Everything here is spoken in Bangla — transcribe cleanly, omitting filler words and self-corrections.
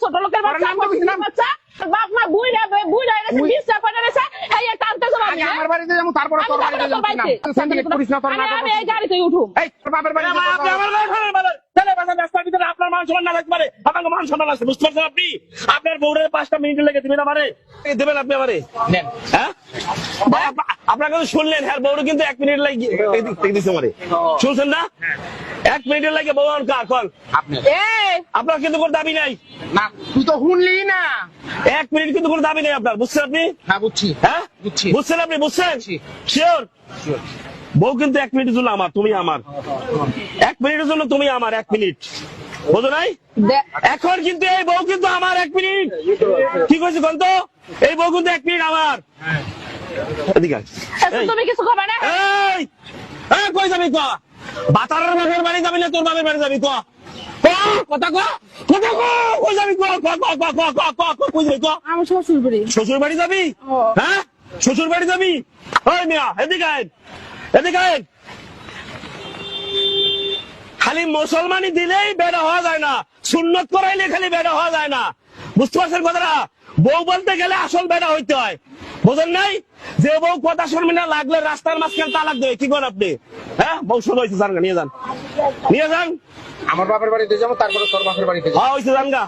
ছোট লোকের বাচ্চা বাপ মা বুইরা এসে বিছনা করে এসে এই টানতে যাবো আমি আমার বাড়িতে যাবো তারপরে তোর বাড়িতে যাবো আমি এই গাড়িতে উঠুম। এই তোর বাপের বাড়ি আপনি আমার রাস্তার ভিতরে আপনার মান সম্মান না থাকতে পারে, আপনাকে মান সম্মান আছে, বুঝতে পারছেন? আপনি আপনার বউরের 5টা মিনিট লেগে দিবেন আমারে, দেবেন আপনি আমারে? নেন। হ্যাঁ আপনার কাছে শুনলেন, হ্যাঁ বউরে কিন্তু 1 মিনিট লাগে দিচ্ছে আমারে, শুনছেন না? 1 মিনিটের লাগে বউ কার কল আপনি আপনার কিন্তু কোনো দাবি নাই, না তুই তো শুনলি না। 1 মিনিট কিন্তু কোনো দাবি নেই আপনার, বুঝছেন আপনি? হ্যাঁ বুঝছি। হ্যাঁ বুঝছি। বুঝছেন আপনি? বুঝছেন? বুঝছি। শিওর? বউ কিন্তু 1 মিনিটের জন্য আমার, তুমি আমার, 1 মিনিটের জন্য তুমি আমার, 1 মিনিট, বুঝো নাই? এখন কিন্তু এই বউ কিন্তু আমার 1 মিনিট, কি কইছি কোন তো? এই বউ কিন্তু 1 মিনিট আমার। এদিকে আয়। এই, তুমি কিছু খাবে না? এই, এই, কই যাবি ক? বাতারের বাপের বাড়ি যাবি না তোর বাপের বাড়ি যাবি ক? ক, কথা ক, কথা ক, কই যাবি ক, ক, ক, ক, ক, ক, ক, ক, কই যাবি ক? আমার শ্বশুর বাড়ি। শ্বশুর বাড়ি যাবি? হ্যাঁ শ্বশুর বাড়ি যাবি? ওই মিয়া এদিকে আয়, এদিকে আয়। খালি মুসলমানি দিলেই বেড়া হওয়া যায় না, সুন্নত করাইলে খালি বেড়া হওয়া যায় না, বুঝতে পারছেন কথাটা? বউ বলতে গেলে আসল বেড়া হইতে হয়, বুঝেন নাই? যে বউ কথা শুনবি না, লাগলে রাস্তার মাঝখানে তালাক দেবে, কি করেন আপনি? হ্যাঁ বউ শুনে হয়েছে, যান গা, নিয়ে যান, নিয়ে যান। আমার বাপের বাড়িতে যাবো তারপরে তোর বাপের বাড়িতে যাবো। হ্যাঁ হয়েছে, যান গা।